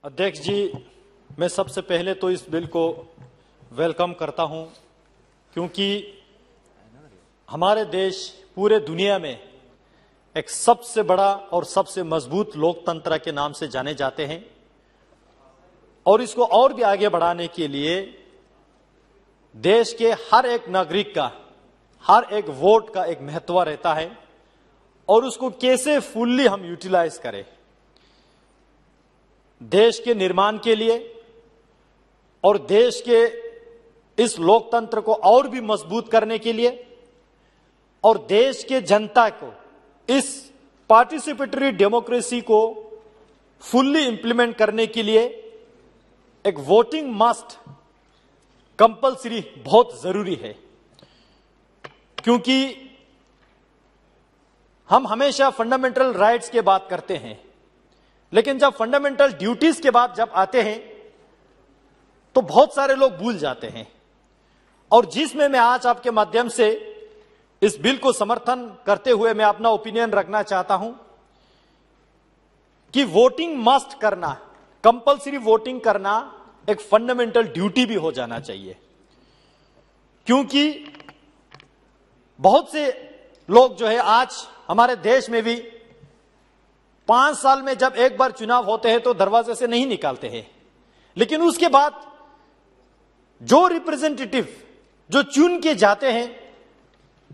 अध्यक्ष जी, मैं सबसे पहले तो इस बिल को वेलकम करता हूं, क्योंकि हमारे देश पूरे दुनिया में एक सबसे बड़ा और सबसे मजबूत लोकतंत्र के नाम से जाने जाते हैं और इसको और भी आगे बढ़ाने के लिए देश के हर एक नागरिक का, हर एक वोट का एक महत्व रहता है और उसको कैसे फुल्ली हम यूटिलाइज करें देश के निर्माण के लिए और देश के इस लोकतंत्र को और भी मजबूत करने के लिए और देश के जनता को इस पार्टिसिपेटरी डेमोक्रेसी को फुल्ली इंप्लीमेंट करने के लिए एक वोटिंग मस्ट कंपलसरी बहुत जरूरी है। क्योंकि हम हमेशा फंडामेंटल राइट्स की बात करते हैं, लेकिन जब फंडामेंटल ड्यूटीज के बाद जब आते हैं तो बहुत सारे लोग भूल जाते हैं। और जिसमें मैं आज आपके माध्यम से इस बिल को समर्थन करते हुए मैं अपना ओपिनियन रखना चाहता हूं कि वोटिंग मस्ट करना, कंपलसरी वोटिंग करना एक फंडामेंटल ड्यूटी भी हो जाना चाहिए। क्योंकि बहुत से लोग जो है आज हमारे देश में भी 5 साल में जब एक बार चुनाव होते हैं तो दरवाजे से नहीं निकालते हैं, लेकिन उसके बाद जो रिप्रेजेंटेटिव जो चुन के जाते हैं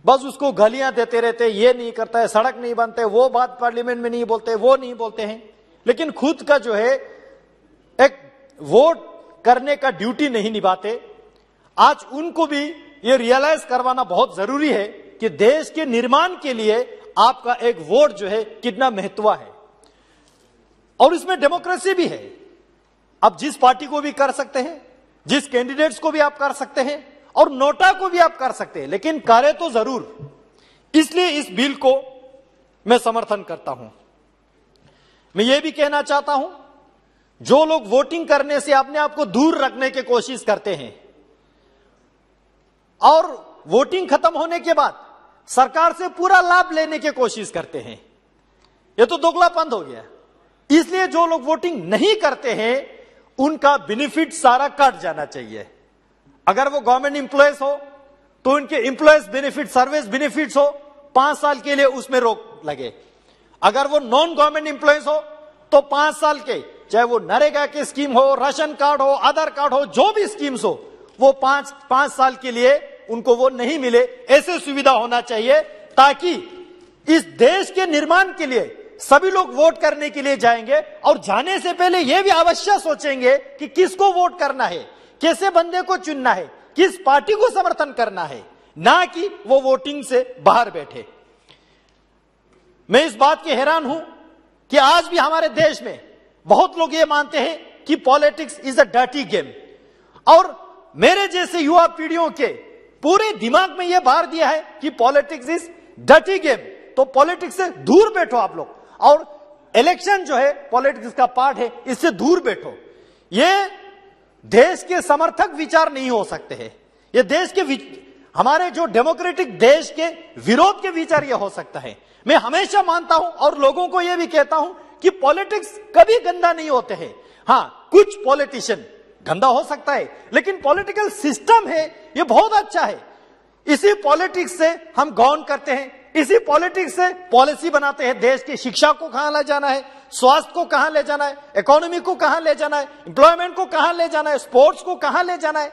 बस उसको गालियां देते रहते, ये नहीं करता है, सड़क नहीं बनते, वो बात पार्लियामेंट में नहीं बोलते, वो नहीं बोलते हैं, लेकिन खुद का जो है एक वोट करने का ड्यूटी नहीं निभाते। आज उनको भी ये रियलाइज करवाना बहुत जरूरी है कि देश के निर्माण के लिए आपका एक वोट जो है कितना महत्व है और इसमें डेमोक्रेसी भी है। आप जिस पार्टी को भी कर सकते हैं, जिस कैंडिडेट्स को भी आप कर सकते हैं और नोटा को भी आप कर सकते हैं, लेकिन करें तो जरूर। इसलिए इस बिल को मैं समर्थन करता हूं। मैं ये भी कहना चाहता हूं, जो लोग वोटिंग करने से अपने आप को दूर रखने की कोशिश करते हैं और वोटिंग खत्म होने के बाद सरकार से पूरा लाभ लेने की कोशिश करते हैं, यह तो दोगलापन हो गया। इसलिए जो लोग वोटिंग नहीं करते हैं उनका बेनिफिट सारा कट जाना चाहिए। अगर वो गवर्नमेंट इंप्लॉयज हो तो उनके इंप्लॉयज बेनिफिट, सर्विस बेनिफिट्स हो 5 साल के लिए उसमें रोक लगे। अगर वो नॉन गवर्नमेंट इंप्लॉयज हो तो 5 साल के, चाहे वो नरेगा की स्कीम हो, राशन कार्ड हो, आधार कार्ड हो, जो भी स्कीम्स हो, वो 5 साल के लिए उनको वो नहीं मिले। ऐसे सुविधा होना चाहिए ताकि इस देश के निर्माण के लिए सभी लोग वोट करने के लिए जाएंगे और जाने से पहले यह भी अवश्य सोचेंगे कि किसको वोट करना है, कैसे बंदे को चुनना है, किस पार्टी को समर्थन करना है, ना कि वो वोटिंग से बाहर बैठे। मैं इस बात के हैरान हूं कि आज भी हमारे देश में बहुत लोग ये मानते हैं कि politics is a dirty game और मेरे जैसे युवा पीढ़ियों के पूरे दिमाग में यह भर दिया है कि पॉलिटिक्स इज डर्टी गेम। तो पॉलिटिक्स से दूर बैठो आप लोग और इलेक्शन जो है पॉलिटिक्स का पार्ट है, इससे दूर बैठो। ये देश के समर्थक विचार नहीं हो सकते हैं, ये देश के हमारे जो डेमोक्रेटिक देश के विरोध के विचार ये हो सकता है। मैं हमेशा मानता हूं और लोगों को यह भी कहता हूं कि पॉलिटिक्स कभी गंदा नहीं होते हैं। हां, कुछ पॉलिटिशियन गंदा हो सकता है, लेकिन पॉलिटिकल सिस्टम है ये बहुत अच्छा है। इसी पॉलिटिक्स से हम गवर्न करते हैं, इसी पॉलिटिक्स से पॉलिसी बनाते हैं। देश की शिक्षा को कहां ले जाना है, स्वास्थ्य को कहां ले जाना है, इकोनॉमी को कहां ले जाना है, एम्प्लॉयमेंट को कहां ले जाना है, स्पोर्ट्स को कहां ले जाना है।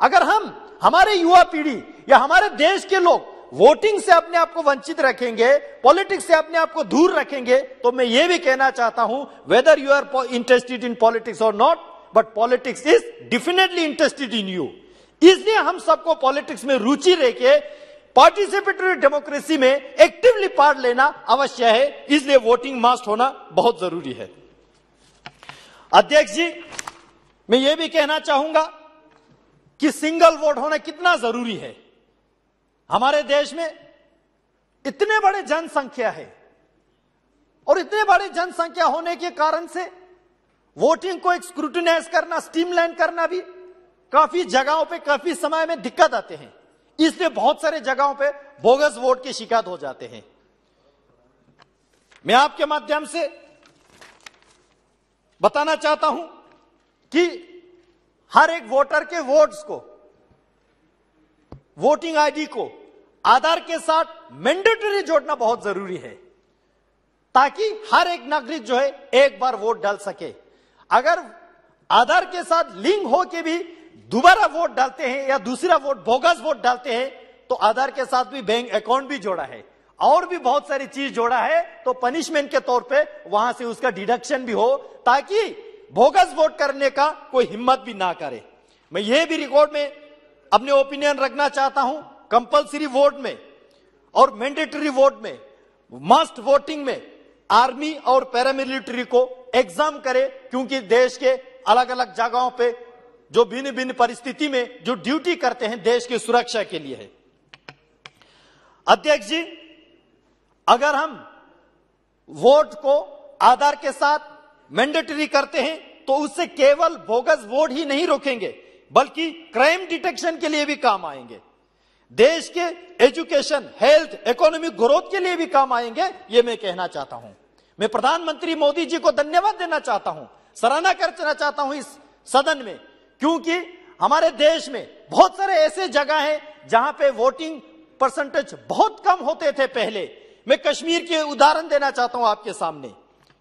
अगर हम, हमारे युवा पीढ़ी या हमारे देश के लोग वोटिंग से अपने आप को वंचित रखेंगे, पॉलिटिक्स से अपने आप को दूर रखेंगे, तो मैं ये भी कहना चाहता हूं, whether you are interested in politics और not, but politics is definitely interested in you. इसलिए हम सबको पॉलिटिक्स में रुचि लेके पार्टिसिपेटरी डेमोक्रेसी में एक्टिवली पार्ट लेना अवश्य है। इसलिए वोटिंग मस्ट होना बहुत जरूरी है। अध्यक्ष जी, मैं यह भी कहना चाहूंगा कि सिंगल वोट होना कितना जरूरी है। हमारे देश में इतने बड़े जनसंख्या है और इतने बड़े जनसंख्या होने के कारण से वोटिंग को एक स्क्रूटिनाइज करना, स्ट्रीमलाइन करना भी काफी जगहों पे काफी समय में दिक्कत आते हैं। इसलिए बहुत सारे जगहों पे बोगस वोट की शिकायत हो जाते हैं। मैं आपके माध्यम से बताना चाहता हूं कि हर एक वोटर के वोट्स को, वोटिंग आईडी को आधार के साथ मैंडेटरी जोड़ना बहुत जरूरी है, ताकि हर एक नागरिक जो है एक बार वोट डाल सके। अगर आधार के साथ लिंक हो के भी दोबारा वोट डालते हैं या दूसरा वोट बोगस वोट डालते हैं, तो आधार के साथ भी बैंक अकाउंट भी जोड़ा है और भी बहुत सारी चीज जोड़ा है, तो पनिशमेंट के तौर पे वहां से उसका डिडक्शन भी हो, ताकि बोगस वोट करने का कोई हिम्मत भी ना करे। मैं यह भी रिकॉर्ड में अपने ओपिनियन रखना चाहता हूं, कंपलसरी वोट में और मैंडेटरी वोट में, मस्ट वोटिंग में आर्मी और पैरामिलिट्री को एग्जाम करे, क्योंकि देश के अलग अलग जगहों पे जो भिन्न भिन्न परिस्थिति में जो ड्यूटी करते हैं देश की सुरक्षा के लिए है। अध्यक्ष जी, अगर हम वोट को आधार के साथ मैंडेटरी करते हैं तो उससे केवल बोगस वोट ही नहीं रोकेंगे, बल्कि क्राइम डिटेक्शन के लिए भी काम आएंगे, देश के एजुकेशन, हेल्थ, इकोनॉमिक ग्रोथ के लिए भी काम आएंगे। ये मैं कहना चाहता हूं। मैं प्रधानमंत्री मोदी जी को धन्यवाद देना चाहता हूं, सराहना करना चाहता हूं इस सदन में, क्योंकि हमारे देश में बहुत सारे ऐसे जगह हैं जहां पे वोटिंग परसेंटेज बहुत कम होते थे पहले। मैं कश्मीर के उदाहरण देना चाहता हूं आपके सामने,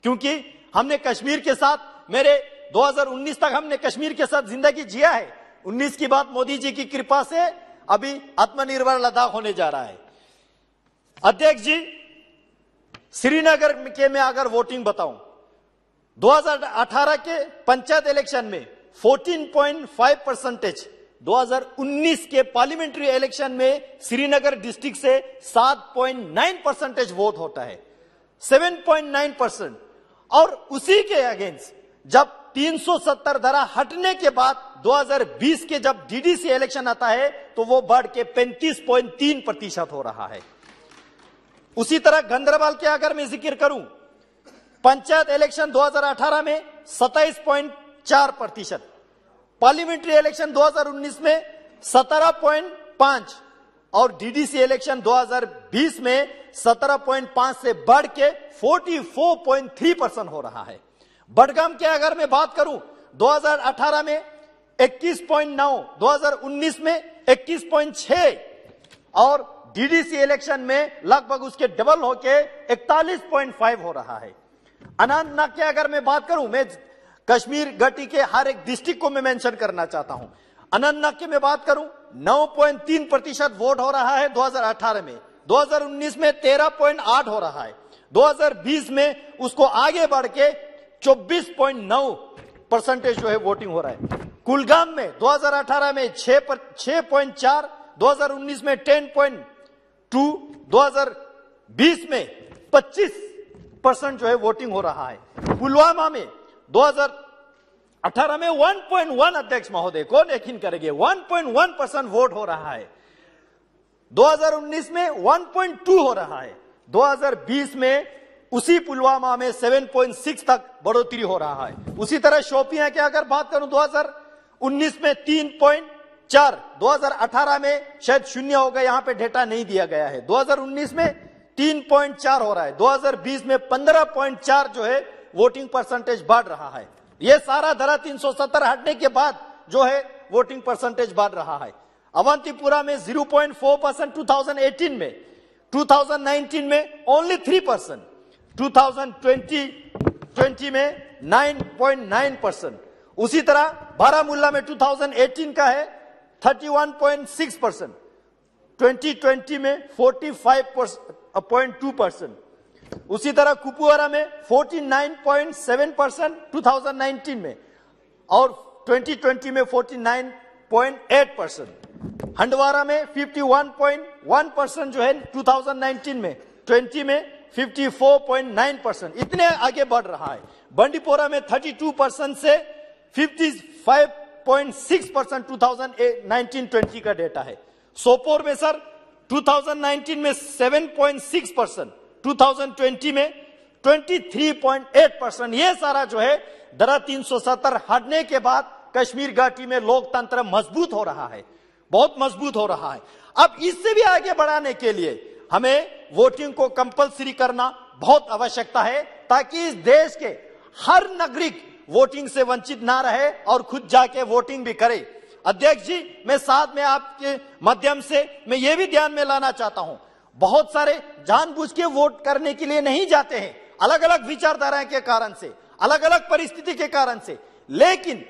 क्योंकि हमने कश्मीर के साथ, मेरे 2019 तक हमने कश्मीर के साथ जिंदगी जिया है। 19 की बात मोदी जी की कृपा से अभी आत्मनिर्भर लद्दाख होने जा रहा है। अध्यक्ष जी, श्रीनगर के में अगर वोटिंग बताऊं, 2018 के पंचायत इलेक्शन में 14.5%, 2019 के पार्लियामेंट्री इलेक्शन में श्रीनगर डिस्ट्रिक्ट से 7.9% वोट होता है, 7.9%। और उसी के अगेंस्ट जब 370 धारा हटने के बाद 2020 के जब डीडीसी इलेक्शन आता है तो वो बढ़ के 35.3% हो रहा है। उसी तरह गंदरबल के अगर मैं जिक्र करूं, पंचायत इलेक्शन 2018 में 27.4%, पार्लियामेंट्री इलेक्शन 2019 में 17.5% और डीडीसी इलेक्शन 2020 में 17.5 से बढ़ के 44.3% हो रहा है। बडगाम के अगर मैं बात करूं, 2018 में 21.9, 2019 में 21.6 और डीडीसी इलेक्शन में लगभग उसके डबल होके 41.5 हो रहा है। अनंतनाग के अगर मैं बात करूं, मैं कश्मीर घाटी के हर एक डिस्ट्रिक्ट को मैं मेंशन करना चाहता हूं। अनंतनाग की मैं बात करूं, 9.3% वोट हो रहा है 2018 में, 2019 में 13.8 हो रहा है, 2020 में उसको आगे बढ़ के 24.9% जो है वोटिंग हो रहा है। कुलगाम में 2018 में 6.4, 2019 में 10.2, 2020 में 25% जो है वोटिंग हो रहा है। पुलवामा में 2018 में 1.1, अध्यक्ष महोदय कौन यकीन करेंगे, 1.1% वोट हो रहा है, 2019 में 1.2 हो रहा है, 2020 में उसी पुलवामा में 7.6 तक बढ़ोतरी हो रहा है। उसी तरह शोपियां की अगर बात करूं, 2019 में 3.4, 2018 में शायद शून्य हो गया, यहां पे डेटा नहीं दिया गया है, 2019 में 3.4 हो रहा है, 2020 में 15.4 जो है वोटिंग परसेंटेज बढ़ रहा है। यह सारा धारा 370 हटने के बाद जो है वोटिंग परसेंटेज बढ़ रहा है। अवंतीपुरा में 0.4% 2018 में, 2019 में ओनली 3%, 2020 में 9.9%। उसी तरह बारामूला में 2018 का है 31.6%, 2020 में 45.2%। उसी तरह कुपवारा में 49.7% 2019 में और 2020 में 49.8%। हंडवारा में 51.1% जो है 2019 में, 20 में 54.9%। इतने आगे बढ़ रहा है। बंडीपोरा में 32% से 55.6% 2019-20 का डेटा है। सोपोर में सर 2019 में 7.6%, 2020 में 23.8%। यह सारा जो है धारा 370 हटने के बाद कश्मीर घाटी में लोकतंत्र मजबूत हो रहा है, बहुत मजबूत हो रहा है। अब इससे भी आगे बढ़ाने के लिए हमें वोटिंग को कंपलसरी करना बहुत आवश्यकता है, ताकि इस देश के हर नागरिक वोटिंग से वंचित ना रहे और खुद जाके वोटिंग भी करे। अध्यक्ष जी, मैं साथ में आपके माध्यम से मैं ये भी ध्यान में लाना चाहता हूं, बहुत सारे जानबूझ के वोट करने के लिए नहीं जाते हैं, अलग अलग विचारधारा के कारण से, अलग अलग परिस्थिति के कारण से, लेकिन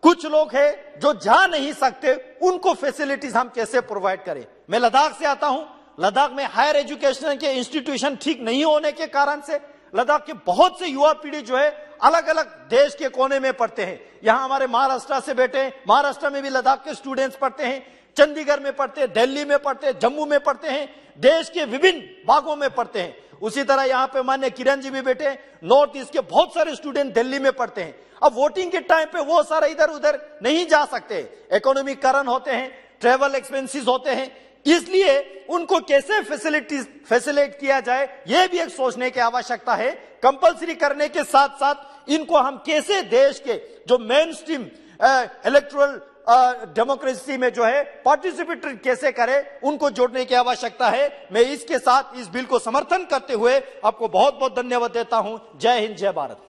कुछ लोग हैं जो जा नहीं सकते, उनको फैसिलिटीज हम कैसे प्रोवाइड करें। मैं लद्दाख से आता हूं, लद्दाख में हायर एजुकेशन के इंस्टीट्यूशन ठीक नहीं होने के कारण से लद्दाख के बहुत से युवा पीढ़ी जो है अलग अलग देश के कोने में पढ़ते हैं। यहां हमारे महाराष्ट्र से बेटे हैं, महाराष्ट्र में भी लद्दाख के स्टूडेंट्स पढ़ते हैं, चंडीगढ़ में पढ़ते हैं, दिल्ली में पढ़ते हैं, जम्मू में पढ़ते हैं, देश के विभिन्न भागों में पढ़ते हैं। उसी तरह यहां पे मान्य किरण जी भी बेटे, नॉर्थ ईस्ट के बहुत सारे स्टूडेंट दिल्ली में पढ़ते हैं। अब वोटिंग के टाइम पे वो सारा इधर उधर नहीं जा सकते, इकोनॉमिक कारण होते हैं, ट्रेवल एक्सपेंसेस होते हैं, इसलिए उनको कैसे फैसिलिटेट किया जाए ये भी एक सोचने की आवश्यकता है। कंपलसरी करने के साथ साथ इनको हम कैसे देश के जो मेन स्ट्रीम इलेक्टोरल डेमोक्रेसी में जो है पार्टिसिपेट कैसे करें, उनको जोड़ने की आवश्यकता है। मैं इसके साथ इस बिल को समर्थन करते हुए आपको बहुत बहुत धन्यवाद देता हूं। जय हिंद, जय भारत।